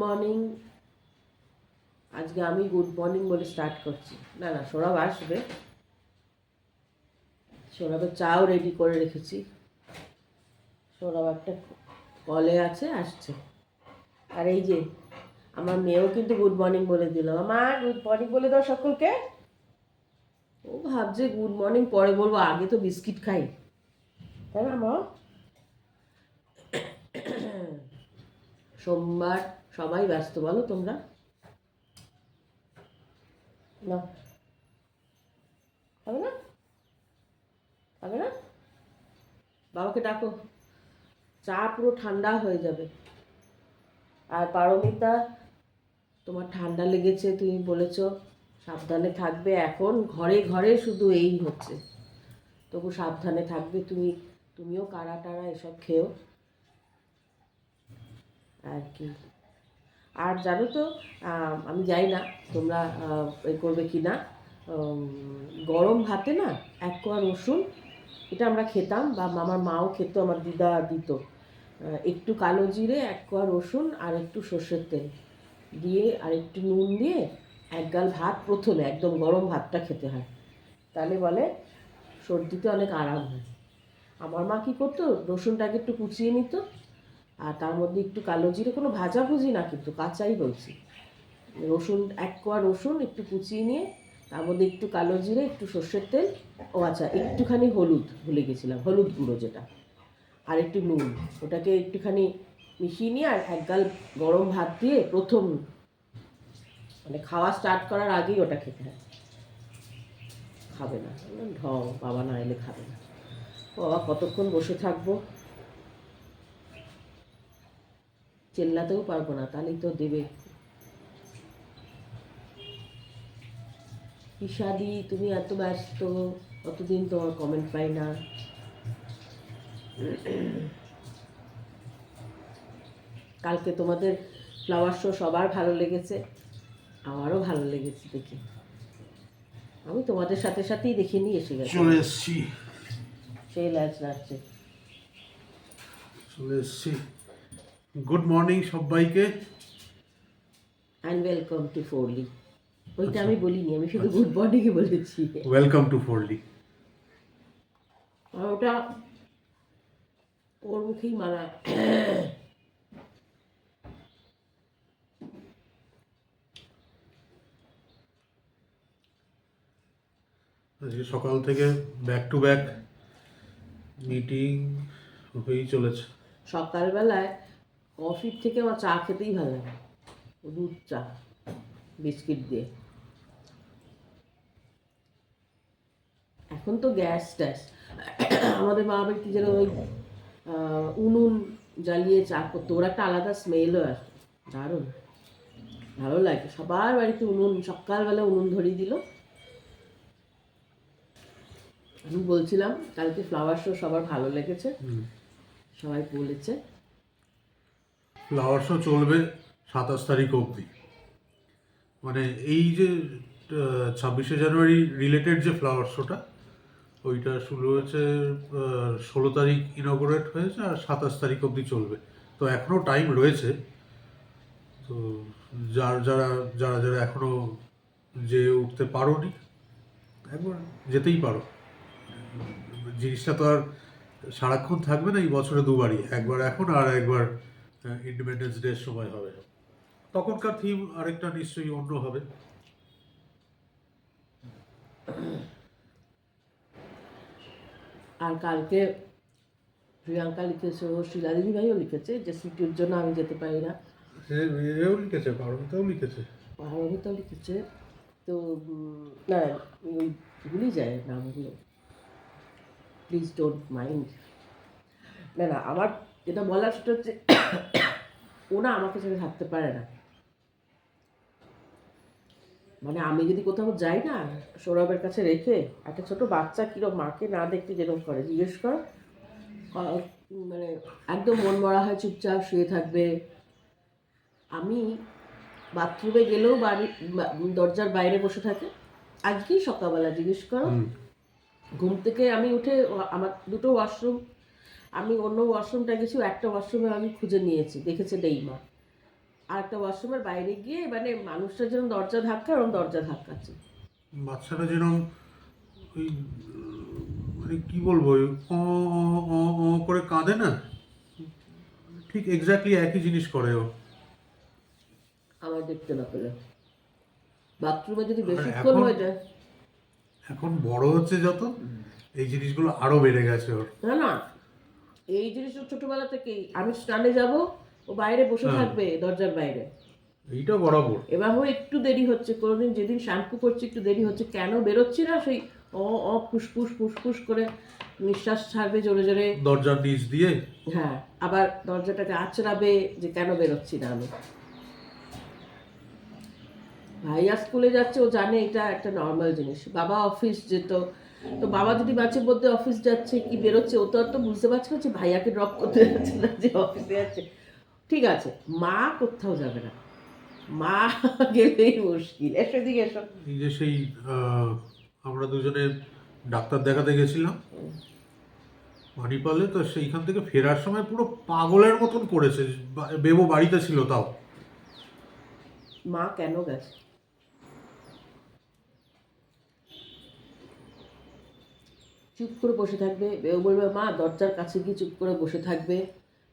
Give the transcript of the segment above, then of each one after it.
Morning. আজকে আমি good morning বলে স্টার্ট করছি। না না, সৌরভ আসবে। সৌরভের চাও রেডি করে রেখেছি। সৌরভ একটা কলে আছে, আসছে। আর এই যে আমার মেয়েও কিন্তু গুড মর্নিং বলে দিল। মা গুড মর্নিং বলে দাও সকলকে। ও ভাবছে গুড মর্নিং পরে বলবো, আগে তো বিস্কিট খাই, তাই না মা? সোমবার, সবাই ব্যস্ত বলো তোমরা। না হবে না, হবে না, বাবাকে ডাকো, চা পুরো ঠান্ডা হয়ে যাবে। আর পারমিতা, তোমার ঠান্ডা লেগেছে, তুমি বলেছো সাবধানে থাকবে। এখন ঘরে ঘরে শুধু এই হচ্ছে, তবু সাবধানে থাকবে। তুমিও কাড়া টাড়া এসব খেও আর কি। আর জানো তো, আমি জানি না তোমরা এ করবে কি না, গরম ভাতে না এক কোয়া রসুন, এটা আমরা খেতাম, বা আমার মাও খেত, আমার দিদা দিত। একটু কালো জিরে, এক কোয়া রসুন, আর একটু সর্ষের তেল দিয়ে, আর একটু নুন দিয়ে এক গাল ভাত প্রথমে একদম গরম ভাতটা খেতে হয়, তাহলে বলে সর্দিতে অনেক আরাম হয়। আমার মা কী করতো, রসুনটাকে একটু কুচিয়ে নিত, আর তার মধ্যে একটু কালো জিরে, কোনো ভাজাভুজি না কিন্তু কাঁচাই বলছি, রসুন এক কোয়া রসুন একটু কুচিয়ে নিয়ে, তার মধ্যে একটু কালো জিরে, একটু সর্ষের তেল, ও আচ্ছা একটুখানি হলুদ, ভুলে গেছিলাম, হলুদ গুঁড়ো যেটা, আর একটু নুন, ওটাকে একটুখানি মিশিয়ে নিয়ে আর এক গাল গরম ভাত দিয়ে প্রথম, মানে খাওয়া স্টার্ট করার আগেই ওটা খেতে হয়। খাবে না, ঢং, বাবা না এলে খাবে না। বাবা কতক্ষণ বসে থাকবো, চেল্লাতেও পারবো না, তাহলেই তো দেবে। ঈশাদি, তুমি এত ব্যস্ত, কতদিন তোমার কমেন্ট পাই না। কালকে তোমাদের ফ্লাওয়ার শো সবার ভালো লেগেছে, আমারও ভালো লেগেছে দেখে। আমি তোমাদের সাথে সাথেই দেখে নিয়ে এসে গেছি, চলে এসছি, সেই ল্যাচ নাচছে। চলে এসছি। গুড মর্নিং সবাইকে, অ্যান্ড ওয়েলকাম টু ফোরলি। ওইটা আচ্ছা। আমি বলিনি, আমি শুধু গুড মর্নিংই বলেছি। Welcome to ফোরলি। আর ওটা ওর মুখেই মানায়। আজকে সকাল থেকে ব্যাক টু ব্যাক মিটিং হয়েই চলেছে। সকালবেলায় কফির থেকে আমার চা খেতেই ভালো লাগে, দুধ চা বিস্কিট দিয়ে। এখন তো গ্যাস ট্যাস, আমাদের মা বাড়িতে যেন ওই উনুন জ্বালিয়ে চা করতো, ওর একটা আলাদা স্মেলও আসে, দারুণ ভালো লাগে। সবার বাড়িতে উনুন, সকালবেলা উনুন ধরিয়ে দিল। আমি বলছিলাম কালকে ফ্লাওয়ার শো সবার ভালো লেগেছে, সবাই বলেছে। ফ্লাওয়ার শো চলবে 27 তারিখ অবধি। মানে এই যে 26শে জানুয়ারি রিলেটেড যে ফ্লাওয়ার শোটা, ওইটা শুরু হয়েছে 16 তারিখ ইনগুরেট হয়েছে, আর 27 তারিখ অবধি চলবে। তো এখনও টাইম রয়েছে। তো যারা যারা যারা যারা এখনও যে উঠতে পারোনি, একবার যেতেই পারো। জিনিসটা তো আর সারাক্ষণ থাকবে না, এই বছরে দুবারই, একবার এখন আর একবার ইন্ডিপেন্ডেন্স ডের সময় হবে। তখনকার থিম আরেকটা নিশ্চয়ই অন্য হবে। আর কালকে প্রিয়াঙ্কা লিখেছে, ও শিলাদিদি ভাইও লিখেছে যে সিটির জন্য আমি যেতে পারি না। এও লিখেছে, পারমিতাও লিখেছে। পারমিতাও লিখেছে। তো না, ওই ভুলেই যায় নামগুলো, প্লিজ ডোন্ট মাইন্ড। না না, আমার যেটা বলার সেটা হচ্ছে, ওরা আমাকে ছেড়ে থাকতে পারে না। মানে আমি যদি কোথাও যাই না, সৌরভের কাছে রেখে, একটা ছোট বাচ্চা কিরম মাকে না দেখতে যেরকম করে, জিজ্ঞেস কর, মানে একদম মন মরা হয়, চুপচাপ শুয়ে থাকবে। আমি বাথরুমে গেলেও দরজার বাইরে বসে থাকে। আজকেই সকালবেলা জিজ্ঞেস করো, ঘুম থেকে আমি উঠে, আমার দুটো ওয়াশরুম, আমি অন্য ওয়াশরুমটা গেছি, একটা ওয়াশরুমে আমি খুঁজে নিয়েছি, দেখেছে নেই মা। আর একটা ওয়াশরুমের বাইরে গিয়ে মানে মানুষটা যেরকম দরজা ধাক্কা ওরকম দরজা ধাক্কাচ্ছে। বাচ্চারা যেরকম ওই মানে কি বলবো ওই করে কাঁদে না, ঠিক এক্স্যাক্টলি একই জিনিস করে ও। আমার দেখতে না পেলে বাথরুমে যদি আর বেশিক্ষণ এখন হয়ে যায়। এখন বড় হচ্ছে যত, এই জিনিসগুলো আরো বেড়ে গেছে ওর। না না, এই জিনিসটা ছোটবেলা থেকেই। আমি স্নানে যাব, ও বাইরে বসে হ্যাঁ। থাকবে দরজার বাইরে। এইটা বরাবর। এবার ও একটু দেরি হচ্ছে, কোনোদিন যেদিন শ্যাম্পু করছে একটু দেরি হচ্ছে, কেন বেরোচ্ছি না, সেই ফুসফুস ফুসফুস করে নিঃশ্বাস ছাড়বে জোরে জোরে। দরজার নিচ দিয়ে। হ্যাঁ, আবার দরজাটাকে আঁচড়াবে যে কেন বেরোচ্ছি না আমি। ভাইয়া স্কুলে যাচ্ছে, ও জানে এটা একটা নর্মাল জিনিস। বাবা অফিস যেত, তো বাবা যদি মাঝে মধ্যে অফিস যাচ্ছে কি বেরোচ্ছে, ও তো আর তো বুঝতে পারছে না যে ভাইয়াকে ড্রপ করতে যাচ্ছে না, যে অফিসে যাচ্ছে। ঠিক আছে, মা কোথাও যাবে না, মা গেলেই মুশকিল। এসো দিকে এসো। এই যে সেই আমরা দুজনে ডাক্তার দেখাতে গেছিলাম মানিপালে, তো সেইখান থেকে ফেরার সময় পুরো পাগলের মতন করেছে। বেবো বাড়িতে ছিল তাও। মা কেন গেছে? চুপ করে বসে থাকবে, ও বলবে মা দরজার কাছে গিয়ে চুপ করে বসে থাকবে,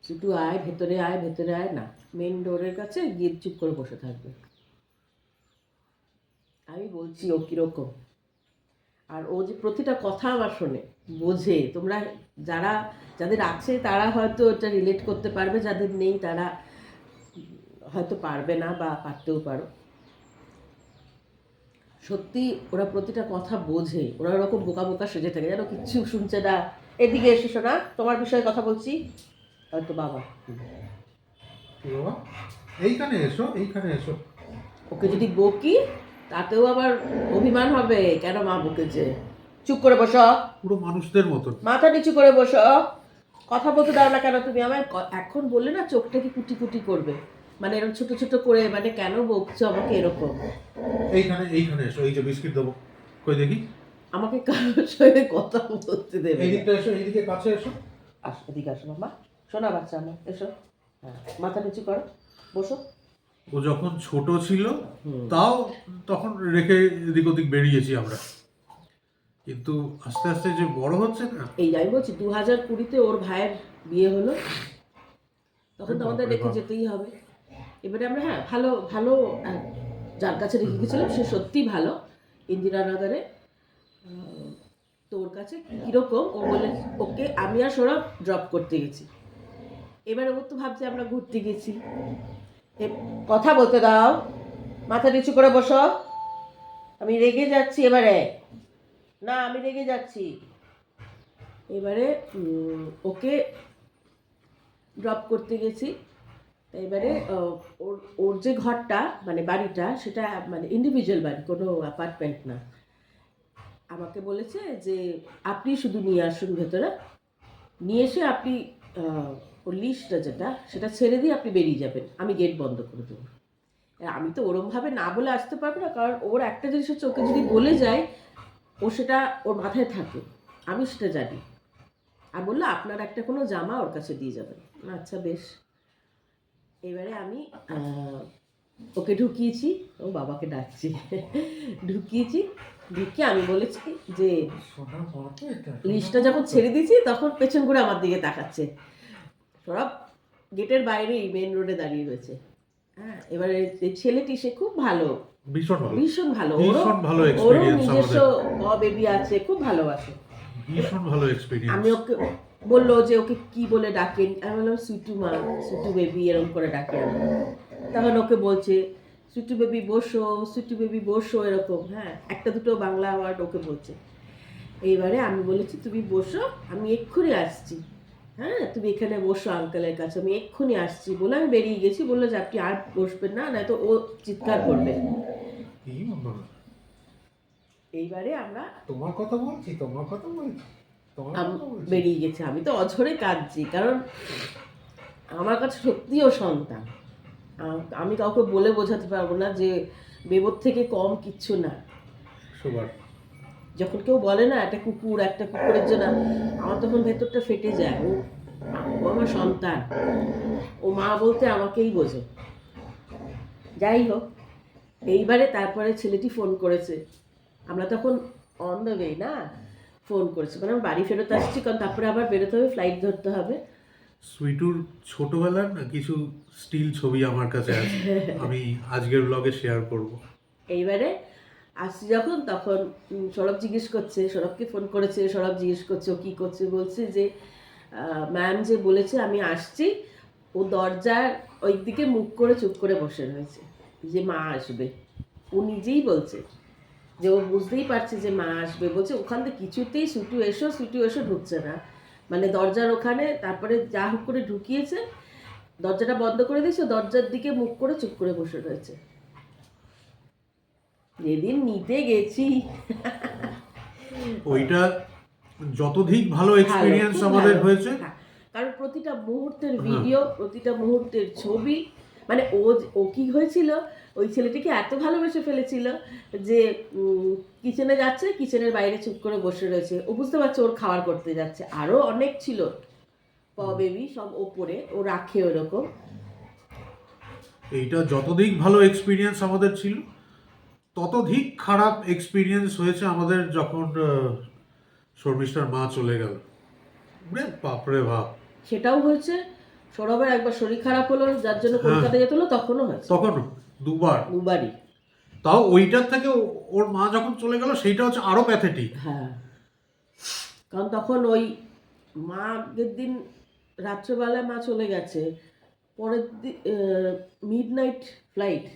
একটু আয় ভেতরে আয় ভেতরে আয়, না মেন ডোরের কাছে গিয়ে চুপ করে বসে থাকবে। আমি বলছি ও কিরকম, আর ও যে প্রতিটা কথা আমার শোনে, বোঝে। তোমরা যারা, যাদের আছে তারা হয়তো এটা রিলেট করতে পারবে, যাদের নেই তারা হয়তো পারবে না বা পারতেও পারো। সত্যি ওরা প্রতিটা কথা বোঝে, ওরা ওরকম বোকা বোকা সেজে থাকে যেন কিচ্ছু শুনছে না। এদিকে এসে শোনা, তোমার বিষয়ে কথা বলছি। হয়তো বাবা, বাবা এইখানে এসো, এইখানে এসো। ওকে যদি বকি তাতেও আবার অভিমান হবে, কেন মা বকেছে। চুপ করে বসো, পুরো মানুষদের মতন। মাথা নিচু করে বসো। কথা বলতে দাও না কেন তুমি আমায়? এখন বললে না চোখটাকে কুটি কুটি করবে, মানে এরকম ছোট ছোট করে, মানে কেন বকছো আমাকে এরকম। এইখানে এইখানে এসো, এই যে বিস্কিট দেবো, কই দেখি। আমাকে কারোর সঙ্গে কথা বলতে দেবে এই না। দিকটা এসো, এইদিকে কাছে এসো। এদিকে আসো মামা, শোনা বাচ্চা আমার, এসো। হ্যাঁ, মাথা নিচু করো, বসো। ও যখন ছোট ছিল হুম। তাও তখন রেখে এদিক ওদিক বেরিয়েছি আমরা, কিন্তু আস্তে আস্তে যে বড় হচ্ছে না। এই যাই বলছি, 2020-তে ওর ভাইয়ের বিয়ে হলো, তখন তো আমাদের বাপরে রেখে বাপ। যেতেই হবে। এবারে আমরা, হ্যাঁ ভালো ভালো, যার কাছে রেখে গেছিলাম সে সত্যিই ভালো, ইন্দিরানগরে। তো ওর কাছে কীরকম, ও বলে ওকে আমি আর সৌরভ ড্রপ করতে গেছি। এবারে ও তো ভাবছে আমরা ঘুরতে গেছি। কথা বলতে দাও, মাথা নিচু করে বসো। আমি রেগে যাচ্ছি এবারে, না আমি রেগে যাচ্ছি। এবারে ওকে ড্রপ করতে গেছি। তো এবারে ওর ওর যে ঘরটা, মানে বাড়িটা, সেটা মানে ইন্ডিভিজুয়াল বাড়ি, কোনো অ্যাপার্টমেন্ট না। আমাকে বলেছে যে আপনি শুধু নিয়ে আসুন ভেতরে, নিয়ে এসে আপনি ওর লিস্টটা যেটা সেটা ছেড়ে দিয়ে আপনি বেরিয়ে যাবেন, আমি গেট বন্ধ করে দেবো। আমি তো ওরমভাবে না বলে আসতে পারবো না, কারণ ওর একটা জিনিস হচ্ছে, ওকে যদি বলে যায় ও সেটা ওর মাথায় থাকে, আমি সেটা জানি। আর বললো আপনার একটা কোনো জামা ওর কাছে দিয়ে যাবেন। আচ্ছা বেশ। এবারে আমি ওকে ঢুকিয়েছি, ও বাবাকে ডাকছি, ঢুকিয়েছি, ঢুকিয়ে আমি বলেছি যে লিস্টটা যখন ছেড়ে দিয়েছি তখন পেছন করে আমার দিকে তাকাচ্ছে। সব গেটের বাইরেই মেন রোডে দাঁড়িয়ে রয়েছে। হ্যাঁ, এবারে এই ছেলেটি সে খুব ভালো, ভীষণ ভালো, ভীষণ ভালো, ভীষণ ভালো ওরও এক্সপেরিয়েন্স নিজস্ব আমাদের, বেবি আছে, খুব ভালোবাসে। ভীষণ ভালো এক্সপেরিয়েন্স। আমি ওকে বললো যে ওকে কি বলে ডাকেন, আমি বললাম সুইটু মা, সুইটু বেবি এরকম করে ডাকি আমি। তখন ওকে বলছে সুইটু বেবি বসো, সুইটু বেবি বসো, এরকম। হ্যাঁ, একটা দুটো বাংলা ওয়ার্ড ওকে বলছে। এইবারে আমি বলেছি তুমি বসো, আমি এক্ষুনি আসছি। হ্যাঁ, তুমি এখানে বসো আঙ্কেলের কাছে, আমি এক্ষুনি আসছি বলে আমি বেরিয়ে গেছি। বললো যে আপনি আর বসবেন না, নয়তো ও চিৎকার করবে। এইবারে আমরা তোমার কথা বলছি, তোমার কথা বলছি, বেরিয়ে গেছি। আমি তো অঝরে কাঁদছি, কারণ আমার কাছে সত্যিও সন্তান। আমি কাউকে বলে বোঝাতে পারবো না যে বেবোর থেকে কম কিচ্ছু না। সবার যখন কেউ বলে না একটা কুকুর, একটা কুকুরের জন্য, আমার তখন ভেতরটা ফেটে যায়। ও আমার সন্তান, ও মা বলতে আমাকেই বোঝে। যাই হোক, এইবারে তারপরে ছেলেটি ফোন করেছে, আমরা তখন অন দ্য ওয়ে না, ফোন করেছে মানে আমরা বাড়ি ফেরত আসছি, কারণ তারপরে আবার বেরোতে হবে, ফ্লাইট ধরতে হবে। সুইটুর ছোটবেলার না কিছু স্টিল ছবি আমার কাছে আছে, আমি আজকের ব্লগে শেয়ার করব। এইবারে আসছি যখন, তখন সৌরভ জিজ্ঞেস করছে, সৌরভকে ফোন করেছে, সৌরভ জিজ্ঞেস করছে ও কী করছে, বলছে যে ম্যাম যে বলেছে আমি আসছি, ও দরজার ওই দিকে মুখ করে চুপ করে বসে রয়েছে যে মা আসবে। ও নিজেই বলছে যে ও বুঝতেই পারছে যে মা আসবে, বলছে ওখান থেকে কিছুতেই সুটু এসো ঢুকছে না, মানে দরজার ওখানে, তারপরে যা হোক করে ঢুকিয়েছে, দরজাটা বন্ধ করে দিয়েছে, দরজার দিকে মুখ করে চুপ করে বসে রয়েছে। যেদিন নিতে গেছি ওইটা যতধিক ভালো এক্সপিরিয়েন্স খুব আমাদের ভালো। হয়েছে। হ্যাঁ, কারণ প্রতিটা মুহূর্তের ভিডিও, প্রতিটা মুহূর্তের ছবি, মানে ও কি হয়েছিল, ওই ছেলেটিকে এত ভালোবেসে ফেলেছিল যে কিচেনে যাচ্ছে, কিচেনের বাইরে চুপ করে বসে রয়েছে, ও বুঝতে পারছে ওর খাবার করতে যাচ্ছে, আরও অনেক ছিল বেবি সব ওপরে, ও রাখে ওরকম। এইটা যতধিক ভালো এক্সপিরিয়েন্স আমাদের ছিল, ততধিক খারাপ এক্সপিরিয়েন্স হয়েছে আমাদের যখন শর্মিষ্ঠার মা চলে গেল। বাপরে বাপ। সেটাও হয়েছে, সৌরভের একবার শরীর খারাপ হলো, যার জন্য কলকাতা যেতে হলো, তখনও হয়েছে, তখন দুবারই। তাও ওইটার থেকে ওর মা যখন চলে গেল সেইটা হচ্ছে আরো প্যাথেটিক। হ্যাঁ, কারণ তখন ওই মা আগের দিন রাত্রেবেলায় মা চলে গেছে, পরের দিন মিডনাইট ফ্লাইট,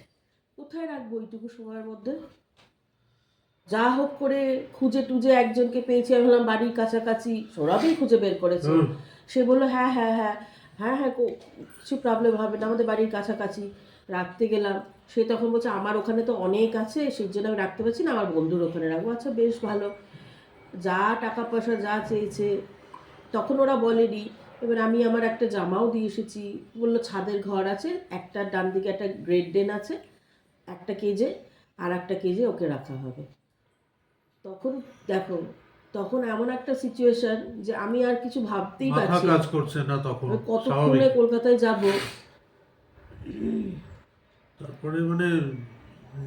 কোথায় রাখবো ওইটুকু সময়ের মধ্যে? যা হোক করে খুঁজে টুজে একজনকে পেয়েছি, আমি ভাবলাম বাড়ির কাছাকাছি, সৌরভই খুঁজে বের করেছে। সে বললো হ্যাঁ হ্যাঁ হ্যাঁ হ্যাঁ হ্যাঁ কিছু প্রবলেম হবে না, আমাদের বাড়ির কাছাকাছি। রাখতে গেলাম, সে তখন বলছে আমার ওখানে তো অনেক আছে, সেই জন্য আমি রাখতে পারছি না, আমার বন্ধুর ওখানে রাখবো। আচ্ছা বেশ ভালো, যা টাকা পয়সা যা চেয়েছে, তখন ওরা বলেনি। এবার আমি আমার একটা জামাও দিয়ে এসেছি, বললো ছাদের ঘর আছে, একটা ডান দিকে একটা গ্রেট ডেন আছে, একটা কেজে, আর একটা কেজে ওকে রাখা হবে। তখন দেখো, তখন এমন একটা সিচুয়েশন যে আমি আর কিছু ভাবতেই মাথা পারছি কাজ করছে না তখন, কতক্ষণে কলকাতায় যাব। তারপরে মানে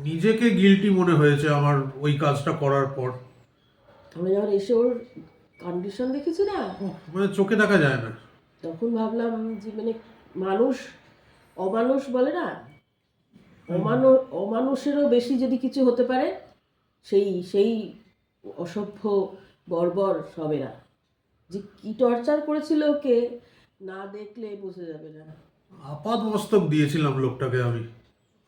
নিজেকে গিল্টি মনে হয়েছে আমার ওই কাজটা করার পর। আমি যখন এসে ওর কন্ডিশন দেখেছি না, মানে চোখে দেখা যায় না। তখন ভাবলাম যে মানে মানুষ, অমানুষ বলে না, অমানুষেরও বেশি যদি কিছু হতে পারে, সেই সেই অসভ্য বর্বর সবেরা যে কি টর্চার করেছিল ওকে, না দেখলে বোঝা যাবে না। আপাদ মস্তক দিয়েছিলাম লোকটাকে আমি,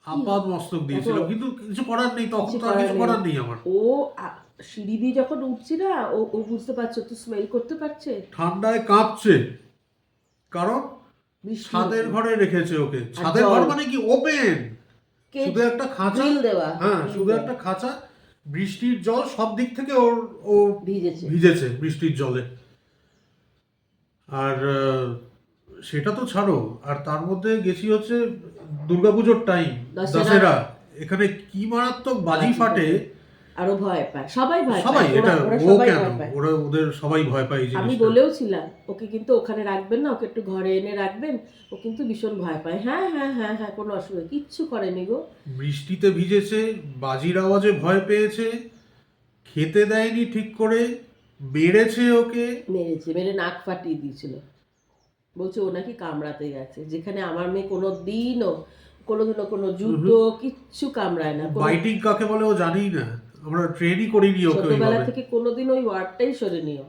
আপাদ মস্তক দিয়েছিলাম, কিন্তু কিছু করার নেই, তখন তো আর কিছু করার নেই আমার। ও সিঁড়ি দিয়ে যখন উঠছি না, ও বুঝতে পারছে, তো স্মেল করতে পারছে, ঠান্ডায় কাঁপছে, কারণ ছাদের ঘরে রেখেছে ওকে। ছাদের ঘর মানে কি ওপেন, শুধু একটা খাঁচা দেওয়া, হ্যাঁ শুধু একটা খাঁচা, বৃষ্টির জল সব দিক থেকে ও ভিজেছে বৃষ্টির জলে। আর সেটা তো ছাড়ো, আর তার মধ্যে গেছি হচ্ছে দুর্গাপুজোর টাইম, দশেরা, এখানে কি মারাত্মক বাজি ফাটে, আরো ভয় পায় সবাই, সবাই এটা ও কেন, ওরা ওদের সবাই ভয় পায়। আমি বলেও ছিলাম ওকে কিন্তু ওখানে রাখবেন না, ওকে একটু ঘরে এনে রাখবেন, ও কিন্তু ভীষণ ভয় পায়। হ্যাঁ হ্যাঁ হ্যাঁ হ্যাঁ, কোনো অসুবিধা, কিচ্ছু করেনি গো। বৃষ্টিতে ভিজেছে, বাজির আওয়াজে ভয় পেয়েছে, খেতে দেয়নি ঠিক করে, বেড়েছে ওকে, মেরে নাক ফাটিয়ে দিয়েছিল। বলছে ও নাকি কামড়াতে গেছে, যেখানে আমার মেয়ে কোনোদিনও কোনো জুতো কিচ্ছু কামড়ায় না। বাইটিং কাকে বলে ও জানেই না, আমরা ট্রেনই করিনি ওকে, ছোটবেলা থেকে কোনোদিন ওই ওয়ার্ডটাই সরেনি ও।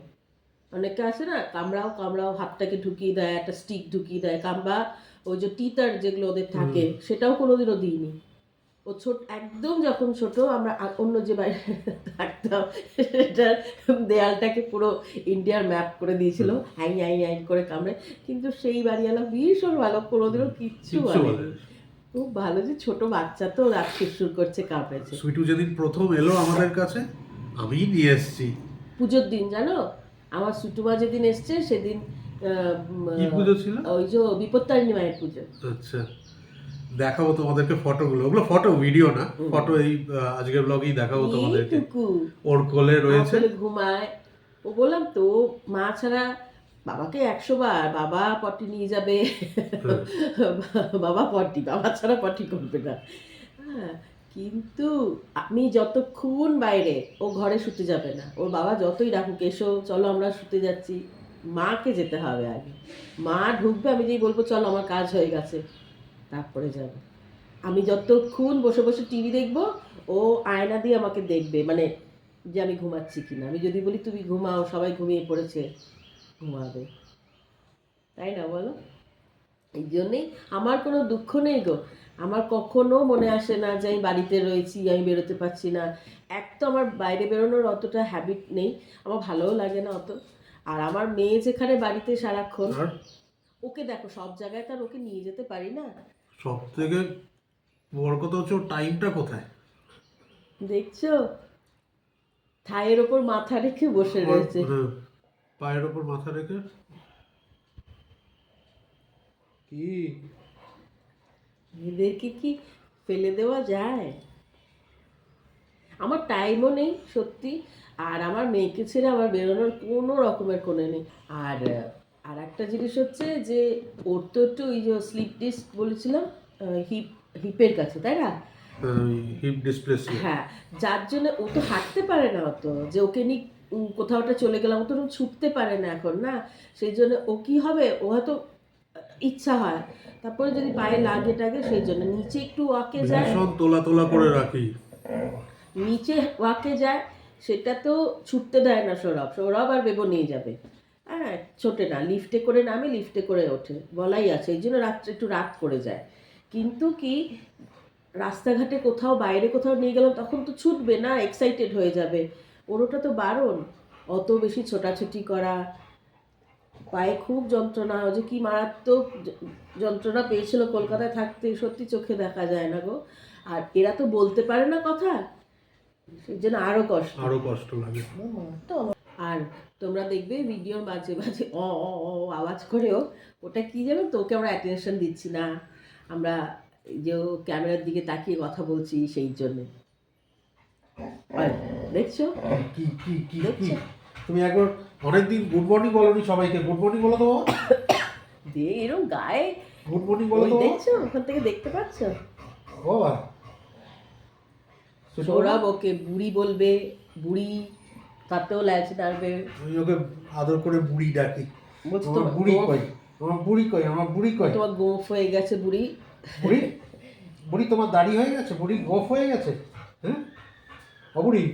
অনেকে আছে না, কামড়াও হাতটাকে ঢুকিয়ে দেয়, একটা স্টিক ঢুকিয়ে দেয়, কামড়া ওই যে টিতার যেগুলো ওদের থাকে, সেটাও কোনোদিনও দিইনি ও। একদম যখন ছোট, আমরা অন্য যে বাইরে থাকতাম, সেটার দেয়ালটাকে পুরো ইন্ডিয়ার ম্যাপ করে দিয়েছিল, হ্যাং হ্যাং হ্যাং করে কামড়ে, কিন্তু সেই বাড়িওয়ালা ভীষণ ভালো, কোনোদিনও কিচ্ছু বলেনি। খুব ভালো যে ছোট বাচ্চা তো রাত শুরু করছে, কাঁপেছে। সুইটু যেদিন প্রথম এলো আমাদের কাছে, আমি নিয়ে এসেছি পুজোর দিন, জানো আমার সুটুমা যেদিন এসছে সেদিন কি পুজো ছিল, ওই যে বিপত্তারিণী মায়ের পুজো। আচ্ছা, দেখাবো তোমাদেরকে ফটোগুলো, ওগুলো ফটো ভিডিও না, ফটো এই আজকের ব্লগেই দেখাবো তোমাদেরকে। ওর কোলে রয়েছে, ঘুমায় ও, বললাম তো মা ছাড়া বাবাকে 100 বার বাবা পটি নিয়ে যাবে, হ্যাঁ। বাবা পটি, বাবা ছাড়া পটি করবে না। হ্যাঁ, কিন্তু আমি যতক্ষণ বাইরে, ও ঘরে শুতে যাবে না। ওর বাবা যতই ডাকুক, এসো চলো আমরা শুতে যাচ্ছি, মাকে যেতে হবে আগে। মা ঢুকবে, আমি যেই বলবো চলো আমার কাজ হয়ে গেছে, তারপরে যাবে। আমি যতক্ষণ বসে বসে টিভি দেখবো, ও আয়না দিয়ে আমাকে দেখবে, মানে যে আমি ঘুমাচ্ছি কিনা। আমি যদি বলি তুমি ঘুমাও, সবাই ঘুমিয়ে পড়েছে, ঘুমাবে। তাই না বলো? এই জন্যেই আমার কোনো দুঃখ নেই গো। আমার কখনো মনে আসে না যে আমি বাড়িতে রয়েছি, আমি বেরোতে পারছি না। এক তো আমার বাইরে বেরোনোর অতটা হ্যাবিট নেই, আমার ভালোও লাগে না অত। আর আমার মেয়ে যেখানে বাড়িতে সারাক্ষণ, আর ওকে দেখো সব জায়গায় তার ওকে নিয়ে যেতে পারি না। সব থেকে বড় কথা হচ্ছে ওর টাইমটা কোথায়। দেখছো, থায়ের ওপর মাথা রেখে বসে রয়েছে। হ্যাঁ, পায়ের ওপর মাথা রেখে। কি এদেরকে কি ফেলে দেওয়া যায়? আমার টাইমও নেই সত্যি। আর আমার মেয়েকে ছেড়ে আমার বেরোনোর কোনো রকমের কোণে নেই। আর আর একটা জিনিস হচ্ছে যে ওর তো একটু ওই যে স্লিপ ডিস্ক বলেছিলাম, হিপের কাছে, তাই না? Hip dysplasia. হ্যাঁ, যার জন্য ও তো হাঁটতে পারে না অত, যে ওকে নিয়ে কোথাওটা চলে গেলাম, ও তো ছুটতে পারে না এখন না। সেই জন্য ও কি হবে, ও হয়তো ইচ্ছা হয়, তারপরে যদি পায়ে লাগে টাগে, সেই জন্য নিচে একটু ওয়াকে যায়, ভীষণ তোলা তোলা করে রাখি। নিচে ওয়াকে যায়, সেটাতেও ছুটতে দেয় না সৌরভ। সৌরভ আর বেবো নিয়ে যাবে, হ্যাঁ ছোটে না, লিফটে করে নামে, লিফটে করে ওঠে, বলাই আছে। এই জন্য রাত্রে একটু রাত করে যায়। কিন্তু কি, রাস্তাঘাটে কোথাও বাইরে কোথাও নিয়ে গেলাম, তখন তো ছুটবে না, এক্সাইটেড হয়ে যাবে। ওর ওটা তো বারণ, অত বেশি ছোটাছুটি করা। পায়ে খুব যন্ত্রণা, ও যে কি মারাত্মক যন্ত্রণা পেয়েছিল কলকাতায় থাকতে, সত্যি চোখে দেখা যায় না গো। আর এরা তো বলতে পারে না কথা, সেই জন্য আরও কষ্ট। আরো কষ্ট লাগে। আর তোমরা দেখবে ভিডিওর মাঝে মাঝে অ অ অ আওয়াজ করেও, ওটা কি জানো তো, ওকে আমরা অ্যাটেনশন দিচ্ছি না, আমরা এই যে ও ক্যামেরার দিকে তাকিয়ে কথা বলছি, সেই জন্যে। দেখছো কি কি কি কি দেখছো, তুমি একবার অনেকদিন গুড মর্নিং বলনি সবাইকে। গুড মর্নিং বলো তো। দিয়ে এরকম গায়ে, গুড মর্নিং বলো ওই তো। দেখছো ওখান থেকে দেখতে পাচ্ছ? বাবা সৌরভ ওকে বুড়ি বলবে, বুড়ি, তাতেও ল্যাচ নাড়বে। আমি ওকে আদর করে বুড়ি ডাকি। বলছি আমার তোমার বুড়ি কই, আমার বুড়ি কই, আমার বুড়ি কই। তোমার গোঁফ হয়ে গেছে বুড়ি। বুড়ি, বুড়ি তোমার দাড়ি হয়ে গেছে, বুড়ি গোফ হয়ে গেছে। হ্যাঁ ও বুড়ি,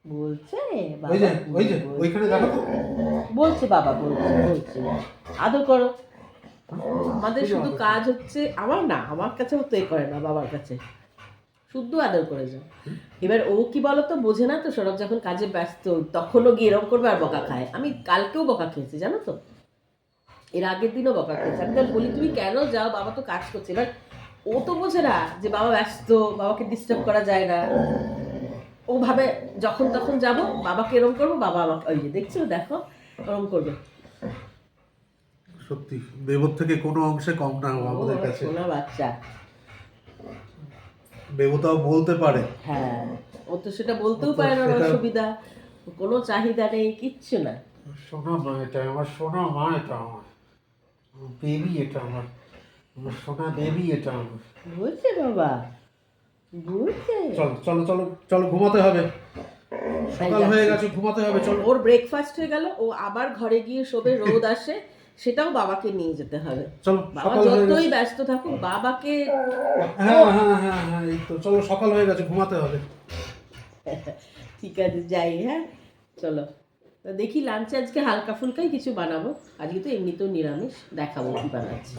বলছে ওই যে বাবা, ওই যে ওইখানে দেখো তো। বলছে বাবা, বলছে বলছে আদর করো। আমাদের শুধু কাজ হচ্ছে, আমার না, আমার কাছে তো এ করে না, বাবার কাছে শুধু আদর করে যায়। এবার ও কি বলতো, বোঝে না তো, সৌরভ যখন কাজে ব্যস্ত তখনও গিয়ে এরকম করবে আর বকা খায়। আমি কালকেও বকা খেয়েছি জানো তো, এর আগের দিনও বকা খেয়েছি। আমি তার বলি তুমি কেন যাও, বাবা তো কাজ করছে। এবার ও তো বোঝে না যে বাবা ব্যস্ত, বাবাকে ডিস্টার্ব করা যায় না। ও ভাবে যখন তখন যাব, বাবাকে এরম করবো, বাবা আমাকে, ওই যে দেখছো দেখো ওরম করবে। সত্যি দেবর থেকে কোনো অংশে কম না ও আমাদের ও কাছে। সোনা বাচ্চা। দেবতাও বলতে পারে। হ্যাঁ, ও তো সেটা বলতেও ও তো পারে না, ওর সেটা- অসুবিধা, কোনো চাহিদা নেই, কিচ্ছু না। সোনা মা এটা আমার, সোনা মা এটা আমার, বেবি এটা আমার, আমার সোনা বেবি এটা আমার। বুঝছে বাবা, বুঝছে। চলো চলো চলো চলো, ঘুমাতে হবে, সকাল হয়ে গেছে, ঘুমাতে হবে, চলো। ওর ব্রেকফাস্ট হয়ে গেল, ও আবার ঘরে গিয়ে শোবে, রোদ আসে, সেটাও বাবাকে নিয়ে যেতে হবে। চলো বাবা সকাল হয়ে যতই গেছে। ব্যস্ত থাকুক, বাবাকে হ্যাঁ হ্যাঁ হ্যাঁ হ্যাঁ, এই তো চলো, সকাল হয়ে গেছে, ঘুমাতে হবে। ঠিক আছে যাই, হ্যাঁ চলো। তা দেখি লাঞ্চে আজকে হালকা ফুলকাই কিছু বানাবো, আজকে তো এমনিতেও নিরামিষ, দেখাবো কি বানাচ্ছি।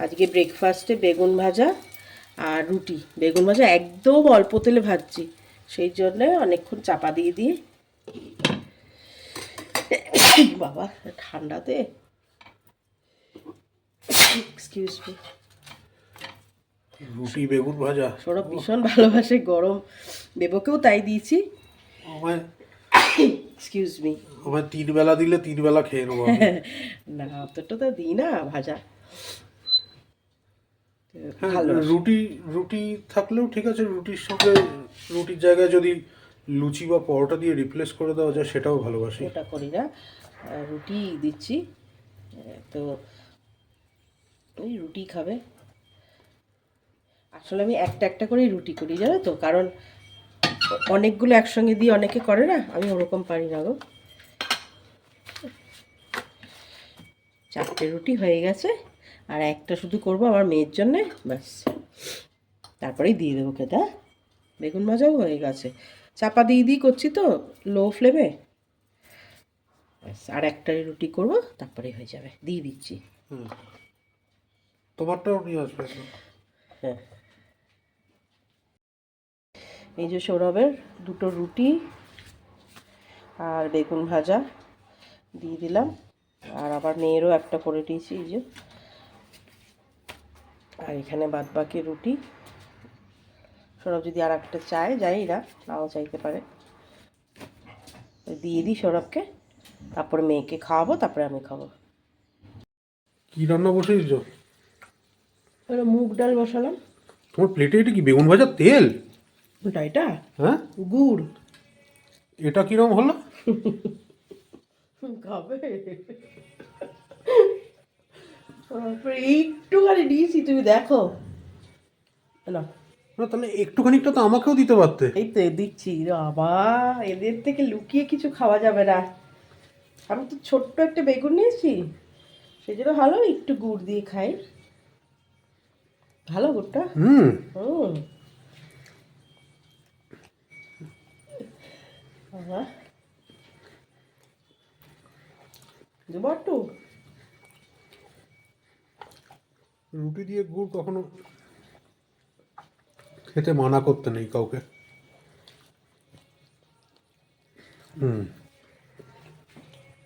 আজকে ব্রেকফাস্টে বেগুন ভাজা আর রুটি। বেগুন ভাজা একদম অল্প তেলে ভাজছি, সেই জন্য অনেকক্ষণ চাপা দিয়ে দিয়ে বাবা ঠান্ডাতে এক্সকিউজ মি, রুটি বেগুন ভাজা সৌরভ ভীষণ ভালোবাসে, গরম দেবকেও তাই দিয়েছি। আমায় এক্সকিউজ মি, আমায় 3 বেলা দিলে 3 বেলা খেয়ে নেবো আমি। না অতটা তো দিই না ভাজা। হ্যাঁ, ভালো রুটি রুটি থাকলেও ঠিক আছে, রুটির সঙ্গে রুটির জায়গায় যদি লুচি বা পরোটা দিয়ে রিপ্লেস করে দেওয়া যায় সেটাও ভালোবাসি। ওটা করি না, রুটি দিচ্ছি। তো ওই রুটি খাবে। আসলে আমি একটা একটা করেই রুটি করি, জানো তো, কারণ অনেকগুলো একসঙ্গে দিয়ে অনেকে করে না, আমি ওরকম পারি না গো। 4টে রুটি হয়ে গেছে, আর একটা শুধু করব আমার মেয়ের জন্যে, ব্যাস। তারপরেই দিয়ে দেবো খেতে। বেগুন ভাজাও হয়ে গেছে, চাপা দিয়ে দিয়ে করছি তো লো ফ্লেমে, ব্যাস। আর একটাই রুটি করব, তারপরেই হয়ে যাবে, দিয়ে দিচ্ছি। তোমারটাও নিয়ে আসবে। হ্যাঁ, এই যে সৌরভের 2টো রুটি আর বেগুন ভাজা দিয়ে দিলাম, আর আবার মেয়েরও একটা করে দিয়েছি, এই যে। আর এখানে বাদ বাকি রুটি। সৌরভ যদি আর একটা চায়, যাই না, নাও চাইতে পারে, দিয়ে দিই সৌরভকে, তারপরে মেয়েকে খাওয়াবো, তারপরে আমি খাবো। কি রান্না বসেছ? এবার মুগ ডাল বসালাম। তোমার প্লেটে এটা কি বেগুন ভাজার তেল? ওটা এটা হ্যাঁ, গুড়। এটা কিরম হলো? খাবে একটুখানি দিয়েছি, তুমি দেখো না। না, তাহলে একটুখানিকটা তো আমাকেও দিতে পারতে। এই তো দিচ্ছি বাবা, এদের থেকে লুকিয়ে কিছু খাওয়া যাবে না। আমি তো ছোট্ট একটা বেগুন নিয়েছি, সেই জন্য ভালো একটু গুড় দিয়ে খাই। ভালো গুড়টা। হুম। বাবা দেবো একটু। রুটি দিয়ে গুড় কখনো খেতে মানা করতে নেই কাউকে।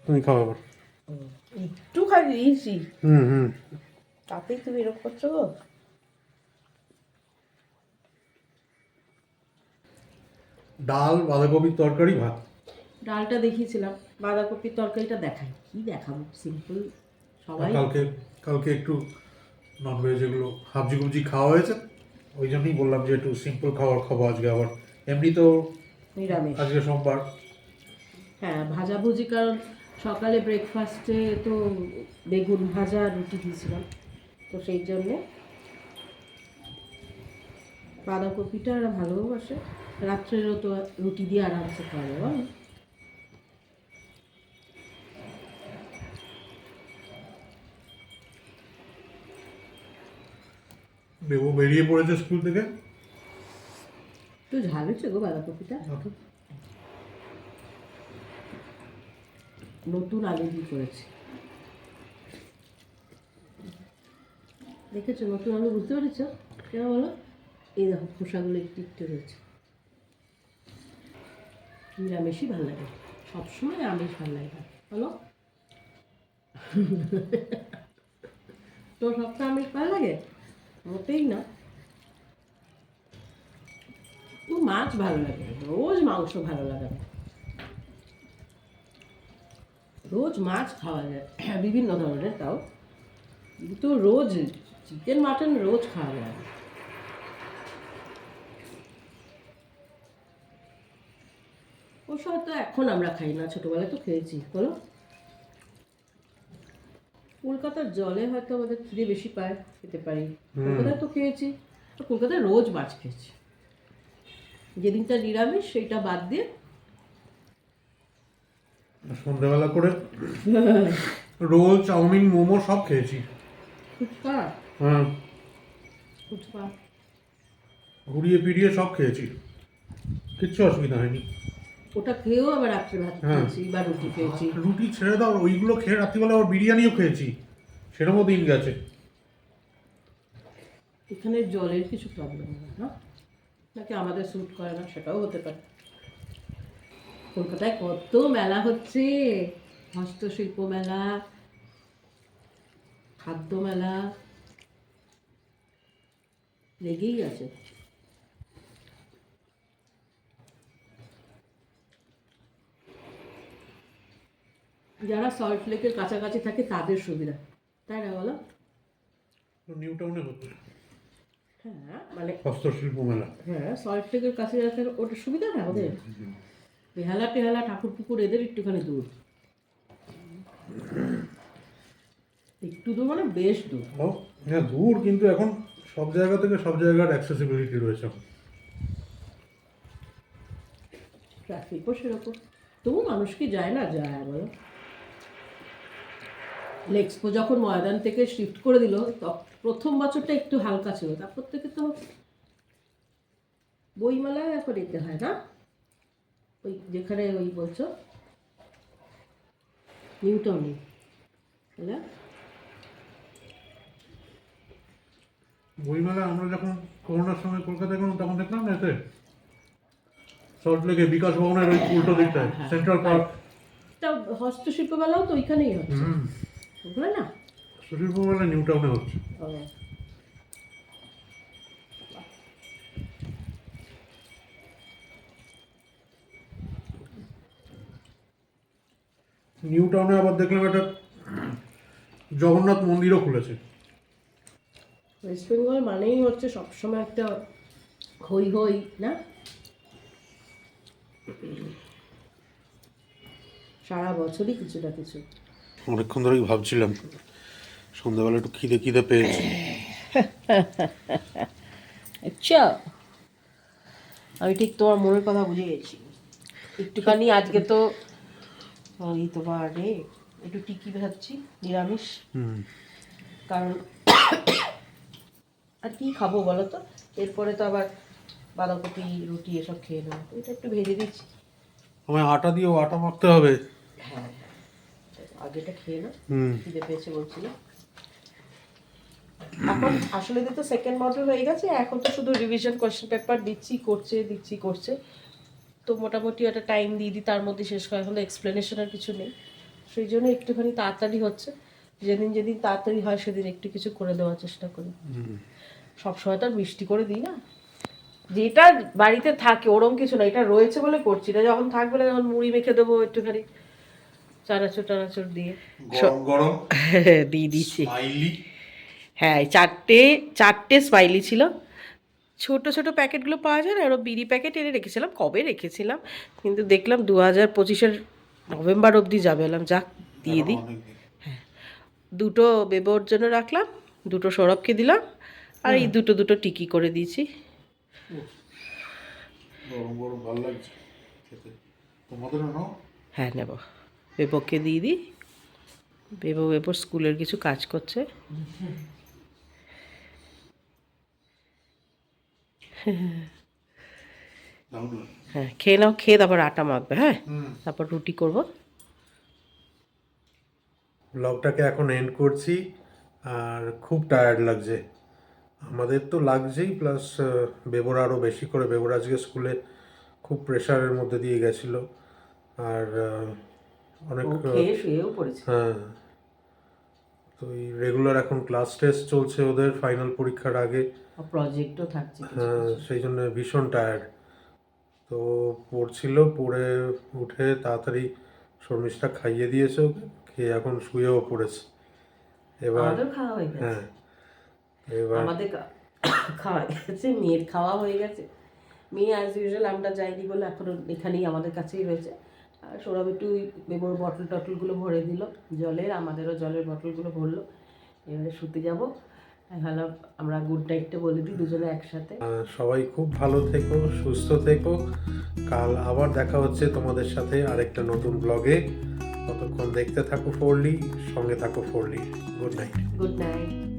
তুমি খাও আবার। একটুখানি দিয়েছি, হুম। তাতেই তুমি এরকম করছো গো। ডাল, বাঁধাকপির তরকারি, ভাত। ডালটা দেখিয়েছিলাম, বাঁধাকপির তরকারিটা দেখাই, কি দেখাবো, সিম্পল সবাই। কালকে একটু ননভেজ এগুলো হাবজি গুবজি খাওয়া হয়েছে, ওই জন্যই বললাম যে একটু সিম্পল খাবার খাবো আজকে। আবার এমনি তো নিরামিষ। আজকে সোমবার। হ্যাঁ, ভাজাভুজি, কারণ সকালে ব্রেকফাস্টে তো বেগুন ভাজা রুটি দিয়েছিলাম, তো সেই জন্যে বাঁধাকপিটা ওরা ভালোবাসে। রাত্রেরও তো রুটি দিয়ে আরামসে খাওয়া যাবে, বলো। বেবু বেরিয়ে পড়েছে স্কুল থেকে। তো ঝাল হচ্ছে গো বাঁধাকপিটা, নতুন আলু দিয়ে করেছি, দেখেছো নতুন আলু, বুঝতে পেরেছো কেন বলো? এই দেখো খোসাগুলো একটু একটু রয়েছে। নিরামিষই ভালো লাগে, সবসময় আমিষ ভালো লাগে না, বলো। তো সবসময় আমিষ ভালো লাগে? মোটেই না। তো মাছ ভালো লাগে, রোজ মাংস ভালো লাগে না। রোজ মাছ খাওয়া যায়, বিভিন্ন ধরনের, তাও কিন্তু রোজ চিকেন মাটন রোজ খাওয়া যায় না। ওসব তো এখন আমরা খাই না, ছোটবেলায় তো খেয়েছি, বলো। কলকাতার জলে হয়তো আমাদের খিদে বেশি পায়, খেতে পারি। কলকাতায় তো খেয়েছি, তো কলকাতায় রোজ মাছ খেয়েছি। যেদিনটা নিরামিষ সেইটা বাদ দিয়ে সন্ধ্যাবেলা করে রোল, চাউমিন, মোমো সব খেয়েছি। ফুচকা, হ্যাঁ, ফুচকা ঘুরিয়ে ফিরিয়ে সব খেয়েছি, কিচ্ছু অসুবিধা হয়নি। ওটা খেয়েও আবার রাত্রে ভাত হ্যাঁ। খেয়েছি বা রুটি খেয়েছি। রুটি ছেড়ে দাও, ওইগুলো খেয়ে রাত্রিবেলা আবার বিরিয়ানিও খেয়েছি, সেরকমও দিন গেছে। এখানে জলের কিছু প্রবলেম হয় না, নাকি আমাদের স্যুট করে না, সেটাও হতে পারে। কলকাতায় কত মেলা হচ্ছে, হস্তশিল্প মেলা, খাদ্য মেলা লেগেই আছে। যারা সল্ট লেকের কাছাকাছি থাকে তাদের সুবিধা, তাই না বলো? নিউ টাউনে হচ্ছে হ্যাঁ মানে হস্তশিল্প মেলা। হ্যাঁ, সল্ট লেকের কাছে যাচ্ছে ওটা সুবিধা না ওদের। বেহালা টেহালা ঠাকুর পুকুর এদের একটুখানি দূর, একটু দূর মানে বেশ দূর। হ্যাঁ দূর, কিন্তু এখন সব জায়গা থেকে সব জায়গার অ্যাক্সেসিবিলিটি রয়েছে এখন। ট্রাফিকও সেরকম, তবু মানুষ কি যায় না? যায় বলো। লেক্সপো যখন ময়দান থেকে শিফট করে দিল, প্রথম বছরটা একটু হালকা ছিল, তারপর থেকে তো বইমেলায় এখন দিতে হয় না, ওই যেখানে ওই বলছো নিউ টাউনে, তাহলে বইমেলা আমরা যখন করোনার সময় কলকাতায় গেলাম তখন দেখলাম না এতে সল্ট লেকে বিকাশ ভবনের ওই উল্টো দিকটায় সেন্ট্রাল পার্ক। তা হস্তশিল্প মেলাও তো ওইখানেই হচ্ছে, বুঝলে না? হস্তশিল্প মেলা নিউ টাউনে হচ্ছে। ও, নিউ টাউনে আবার দেখলাম একটা জগন্নাথ মন্দিরও খুলেছে। ওয়েস্ট বেঙ্গল মানেই হচ্ছে সবসময় একটা হই হই না, সারা বছরই কিছু না কিছু। অনেকক্ষণ ধরেই ভাবছিলাম সন্ধ্যাবেলা একটু খিদে খিদে পেয়েছি। আচ্ছা, আমি ঠিক তোমার মনের কথা বুঝে গেছি। একটুখানি আজকে তো এই তোমার একটু টিকি ভাবছি নিরামিষ, কারণ আর কি খাবো বলো তো, এরপরে তো আবার বাঁধাকপি রুটি এসব খেয়ে নেবো, এটা একটু ভেজে দিচ্ছি। আমায় আটা দিয়েও আটা মাখতে হবে। হ্যাঁ, আগেটা খেয়ে না, খিদে পেয়েছে বলছিল। এখন আসলে তো সেকেন্ড মডেল হয়ে গেছে, এখন তো শুধু রিভিশন কোয়েশ্চেন পেপার দিচ্ছি করছে, তো মোটামুটি একটা টাইম দিয়ে দিই, তার মধ্যে শেষ করা হলে এক্সপ্লেনেশনের কিছু নেই, সেই জন্য একটুখানি তাড়াতাড়ি হচ্ছে। যেদিন তাড়াতাড়ি হয় সেদিন একটু কিছু করে দেওয়ার চেষ্টা করি। সবসময় তো আর মিষ্টি করে দিই না, যেটা বাড়িতে থাকে ওরম কিছু না, এটা রয়েছে বলে করছি না, যখন থাকবে না যখন মুড়ি মেখে দেবো একটুখানি চানাচুর দিয়ে গরম দিয়ে দিচ্ছি। স্মাইলি, হ্যাঁ, চারটে স্মাইলি ছিল, ছোট ছোট প্যাকেটগুলো পাওয়া যায় না, ওরা বিড়ি প্যাকেট এনে রেখেছিলাম, কবে রেখেছিলাম, কিন্তু দেখলাম 2025-এর নভেম্বর অবধি যাবে, এলাম যাক দিয়ে দিই। হ্যাঁ, দুটো বেবোর জন্য রাখলাম, দুটো সৌরভকে দিলাম, আর এই দুটো টিকি করে দিয়েছি। গরম গরম ভালো লাগছে খেতে। তোমাদেরও নাও। হ্যাঁ, নেব, বেবোকে দিয়ে দিই। বেবোর স্কুলের কিছু কাজ করছে। হ্যাঁ, খেয়ে নাও, খেয়ে তারপর আটা মাখবে। হ্যাঁ, তারপর রুটি করব। ব্লগটাকে এখন এন্ড করছি, আর খুব টায়ার্ড লাগছে। আমাদের তো লাগছেই, প্লাস বেবর আরও বেশি করে। বেবর আজকে স্কুলে খুব প্রেশারের মধ্যে দিয়ে গেছিলো, আর অনেক শুয়েও পড়েছে। হ্যাঁ, তো এই রেগুলার এখন ক্লাস টেস্ট চলছে ওদের ফাইনাল পরীক্ষার আগে, প্রজেক্টও থাকছে। হ্যাঁ, সেই জন্য ভীষণ টায়ার্ড। তো পড়ছিল, পড়ে উঠে তাড়াতাড়ি শর্মিষ্ঠা খাইয়ে দিয়েছে ওকে, খেয়ে এখন শুয়েও পড়েছে। এবার খাওয়া হয়ে গেছে। হ্যাঁ, এবার আমাদের খাওয়া গেছে, মেয়ের খাওয়া হয়ে গেছে। মেয়ে অ্যাজ ইউজুয়াল আমরা যাইনি বলে এখনো এখানেই আমাদের কাছেই রয়েছে। আর সৌরভ একটু বেবোর টটলগুলো ভরে দিল জলের, আমাদেরও জলের বটলগুলো ভরলো। এবারে শুতে যাবো। হ্যালো, আমরা গুড নাইটটা বলে দিই দুজনে একসাথে। সবাই খুব ভালো থেকো, সুস্থ থেকো। কাল আবার দেখা হচ্ছে তোমাদের সাথে আরেকটা নতুন ব্লগে। ততক্ষণ দেখতে থাকো ফোরলি, সঙ্গে থাকো ফোরলি। Good night. Good night.